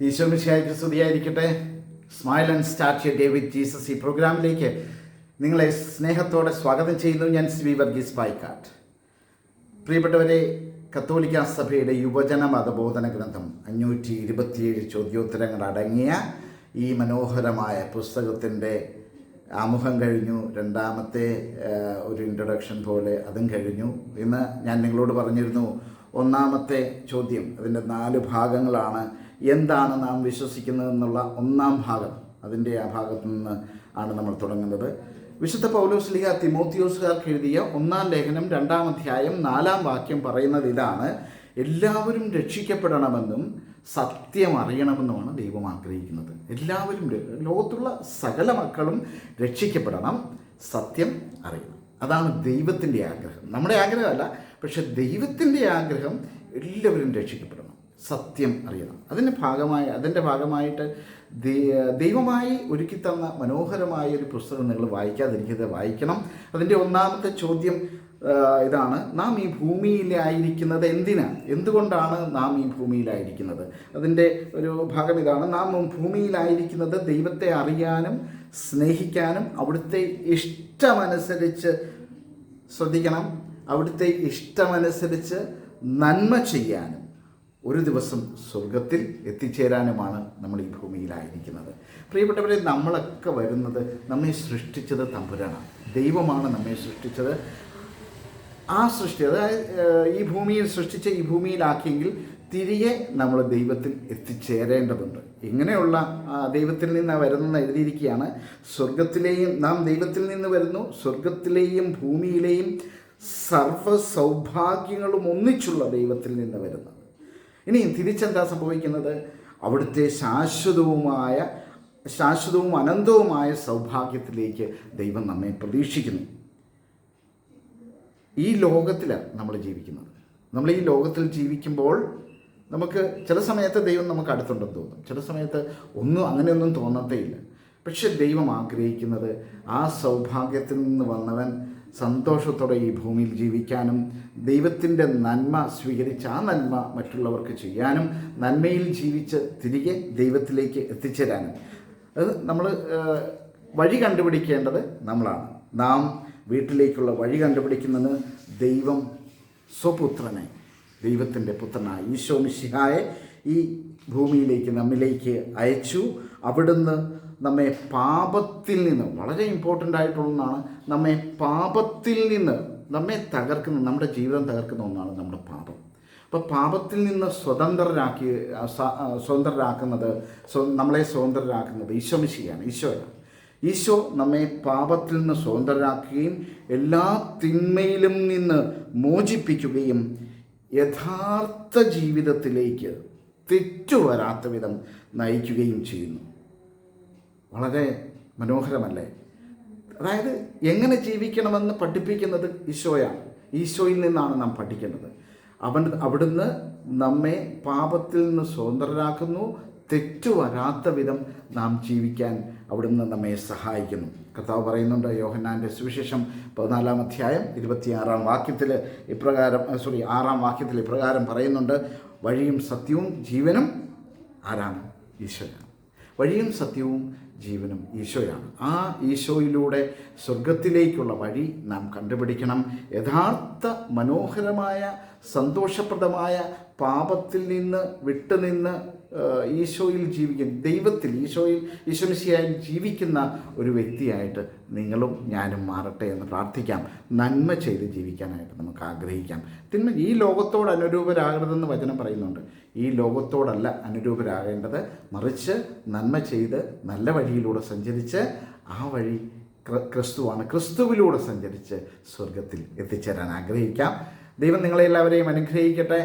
ഈശോ മിശിഹായ്ക്ക് സ്തുതിയായിരിക്കട്ടെ. Smile and start your day with Jesus ഈ പ്രോഗ്രാമിലേക്ക് നിങ്ങളെ സ്നേഹത്തോടെ സ്വാഗതം ചെയ്യുന്നു. ഞാൻ ശ്രീ വർഗീസ് പായിക്കാട്ട്. പ്രിയപ്പെട്ടവരെ, കത്തോലിക്ക സഭയുടെ യുവജന മതബോധന ഗ്രന്ഥം 527 ചോദ്യോത്തരങ്ങൾ അടങ്ങിയ ഈ മനോഹരമായ പുസ്തകത്തിൻ്റെ ആമുഖം കഴിഞ്ഞു. രണ്ടാമത്തെ ഒരു ഇൻട്രൊഡക്ഷൻ പോലെ അതും കഴിഞ്ഞു. ഇന്ന് ഞാൻ നിങ്ങളോട് പറഞ്ഞിരുന്നു, ഒന്നാമത്തെ ചോദ്യം, അതിൻ്റെ 4 ഭാഗങ്ങളാണ്. എന്താണ് നാം വിശ്വസിക്കുന്നതെന്നുള്ള ഒന്നാം ഭാഗം, അതിൻ്റെ ആ ഭാഗത്തു നിന്ന് ആണ് നമ്മൾ തുടങ്ങുന്നത്. വിശുദ്ധ പൗലോസ്ലീഹ തിമോത്തിയോസുകാർക്ക് എഴുതിയ 1-ാം ലേഖനം 2-ാം അധ്യായം 4-ാം വാക്യം പറയുന്നത് ഇതാണ്: എല്ലാവരും രക്ഷിക്കപ്പെടണമെന്നും സത്യം അറിയണമെന്നുമാണ് ദൈവം ആഗ്രഹിക്കുന്നത്. എല്ലാവരും, ലോകത്തുള്ള സകല മക്കളും രക്ഷിക്കപ്പെടണം, സത്യം അറിയണം. അതാണ് ദൈവത്തിൻ്റെ ആഗ്രഹം. നമ്മുടെ ആഗ്രഹമല്ല, പക്ഷെ ദൈവത്തിൻ്റെ ആഗ്രഹം എല്ലാവരും രക്ഷിക്കപ്പെടണം, സത്യം അറിയണം. അതിൻ്റെ ഭാഗമായിട്ട് ദൈവമായി ഒരുക്കി തന്ന മനോഹരമായ ഒരു പുസ്തകം നിങ്ങൾ വായിക്കാതിരിക്കാതെ വായിക്കണം. അതിൻ്റെ ഒന്നാമത്തെ ചോദ്യം ഇതാണ്: നാം ഈ ഭൂമിയിലായിരിക്കുന്നത് എന്തുകൊണ്ടാണ് നാം ഈ ഭൂമിയിലായിരിക്കുന്നത്? അതിൻ്റെ ഒരു ഭാഗം ഇതാണ്: നാം ഭൂമിയിലായിരിക്കുന്നത് ദൈവത്തെ അറിയാനും സ്നേഹിക്കാനും അവിടുത്തെ ഇഷ്ടമനുസരിച്ച്, ശ്രദ്ധിക്കണം, അവിടുത്തെ ഇഷ്ടമനുസരിച്ച് നന്മ ചെയ്യാനും ഒരു ദിവസം സ്വർഗത്തിൽ എത്തിച്ചേരാനുമാണ് നമ്മൾ ഈ ഭൂമിയിലായിരിക്കുന്നത്. പ്രിയപ്പെട്ടവരെ, നമ്മളൊക്കെ വരുന്നത്, നമ്മെ സൃഷ്ടിച്ചത് തമ്പുരാനാണ്, ദൈവമാണ് നമ്മെ സൃഷ്ടിച്ചത്. ആ സൃഷ്ടി, അതായത് ഈ ഭൂമിയിൽ സൃഷ്ടിച്ച ഈ ഭൂമിയിലാക്കിയെങ്കിൽ തിരികെ നമ്മൾ ദൈവത്തിൽ എത്തിച്ചേരേണ്ടതുണ്ട്. ഇങ്ങനെയുള്ള ദൈവത്തിൽ നിന്ന് വരുന്നെന്ന് എഴുതിയിരിക്കുകയാണ്. സ്വർഗത്തിലെയും, നാം ദൈവത്തിൽ നിന്ന് വരുന്നു, സ്വർഗത്തിലെയും ഭൂമിയിലെയും സർവ്വ സൗഭാഗ്യങ്ങളും ഒന്നിച്ചുള്ള ദൈവത്തിൽ നിന്ന് വരുന്നത്. ഇനി തിരിച്ചെന്താ സംഭവിക്കുന്നത്? അവിടുത്തെ ശാശ്വതവും അനന്തവുമായ സൗഭാഗ്യത്തിലേക്ക് ദൈവം നമ്മെ പ്രതീക്ഷിക്കുന്നു. ഈ ലോകത്തിലാണ് നമ്മൾ ജീവിക്കുന്നത്. നമ്മൾ ഈ ലോകത്തിൽ ജീവിക്കുമ്പോൾ നമുക്ക് ചില സമയത്ത് ദൈവം നമുക്ക് അടുത്തുണ്ടെന്ന് തോന്നും, ചില സമയത്ത് അങ്ങനെയൊന്നും തോന്നത്തേയില്ല. പക്ഷെ ദൈവം ആഗ്രഹിക്കുന്നത് ആ സൗഭാഗ്യത്തിൽ നിന്ന് വന്നവൻ സന്തോഷത്തോടെ ഈ ഭൂമിയിൽ ജീവിക്കാനും ദൈവത്തിൻ്റെ നന്മ സ്വീകരിച്ച് ആ നന്മ മറ്റുള്ളവർക്ക് ചെയ്യാനും നന്മയിൽ ജീവിച്ച് തിരികെ ദൈവത്തിലേക്ക് എത്തിച്ചേരാനും. അത് നമ്മൾ വഴി കണ്ടുപിടിക്കേണ്ടത് നമ്മളാണ്. നാം വീട്ടിലേക്കുള്ള വഴി കണ്ടുപിടിക്കുന്നത് ദൈവം സ്വപുത്രനെ, ദൈവത്തിൻ്റെ പുത്രനായ ഈശോ മിശിഹായെ ഈ ഭൂമിയിലേക്ക് നമ്മിലേക്ക് അയച്ചു. അവിടുന്ന് നമ്മെ പാപത്തിൽ നിന്ന്, വളരെ ഇമ്പോർട്ടൻ്റ് ആയിട്ടുള്ളതാണ്, നമ്മെ പാപത്തിൽ നിന്ന്, നമ്മെ തകർക്കുന്ന, നമ്മുടെ ജീവിതം തകർക്കുന്ന ഒന്നാണ് നമ്മുടെ പാപം. അപ്പോൾ പാപത്തിൽ നിന്ന് നമ്മളെ സ്വതന്ത്രരാക്കുന്നത് ഈശോ മിശിഹായാണ്, ഈശോയാണ്. ഈശോ നമ്മെ പാപത്തിൽ നിന്ന് സ്വതന്ത്രരാക്കുകയും എല്ലാ തിന്മയിലും നിന്ന് മോചിപ്പിക്കുകയും യഥാർത്ഥ ജീവിതത്തിലേക്ക് തെറ്റുവരാത്ത വിധം നയിക്കുകയും ചെയ്യുന്നു. വളരെ മനോഹരമല്ലേ? അതായത് എങ്ങനെ ജീവിക്കണമെന്ന് പഠിപ്പിക്കുന്നത് ഈശോയാണ്. ഈശോയിൽ നിന്നാണ് നാം പഠിക്കേണ്ടത്. അവിടുന്ന് നമ്മെ പാപത്തിൽ നിന്ന് സ്വതന്ത്രരാക്കുന്നു, തെറ്റുവരാത്ത വിധം നാം ജീവിക്കാൻ അവിടുന്ന് നമ്മെ സഹായിക്കുന്നു. കർത്താവ് പറയുന്നുണ്ട്, യോഹന്നാൻ്റെ സുവിശേഷം 14-ാം അധ്യായം 26-ാം വാക്യത്തിൽ ഇപ്രകാരം പറയുന്നുണ്ട്: വഴിയും സത്യവും ജീവനും ആരാണ്? ഈശോയാണ്. വഴിയും സത്യവും ജീവനും ഈശോയാണ്. ആ ഈശോയിലൂടെ സ്വർഗത്തിലേക്കുള്ള വഴി നാം കണ്ടുപിടിക്കണം. യഥാർത്ഥ മനോഹരമായ സന്തോഷപ്രദമായ പാപത്തിൽ നിന്ന് വിട്ടുനിന്ന് ഈശോയിൽ ജീവിക്കുന്ന, ദൈവത്തിൽ, ഈശോ മിശിഹായിൽ ജീവിക്കുന്ന ഒരു വ്യക്തിയായിട്ട് നിങ്ങളും ഞാനും മാറട്ടെ എന്ന് പ്രാർത്ഥിക്കാം. നന്മ ചെയ്ത് ജീവിക്കാനായിട്ട് നമുക്ക് ആഗ്രഹിക്കാം. ഈ ലോകത്തോട് അനുരൂപരാകരുതെന്ന് വചനം പറയുന്നുണ്ട്. ഈ ലോകത്തോടല്ല അനുരൂപരാകേണ്ടത്, മറിച്ച് നന്മ ചെയ്ത് നല്ല വഴിയിലൂടെ സഞ്ചരിച്ച്, ആ വഴി ക്രിസ്തുവാണ്, ക്രിസ്തുവിലൂടെ സഞ്ചരിച്ച് സ്വർഗത്തിൽ എത്തിച്ചേരാൻ ആഗ്രഹിക്കാം. ദൈവം നിങ്ങളെല്ലാവരെയും അനുഗ്രഹിക്കട്ടെ.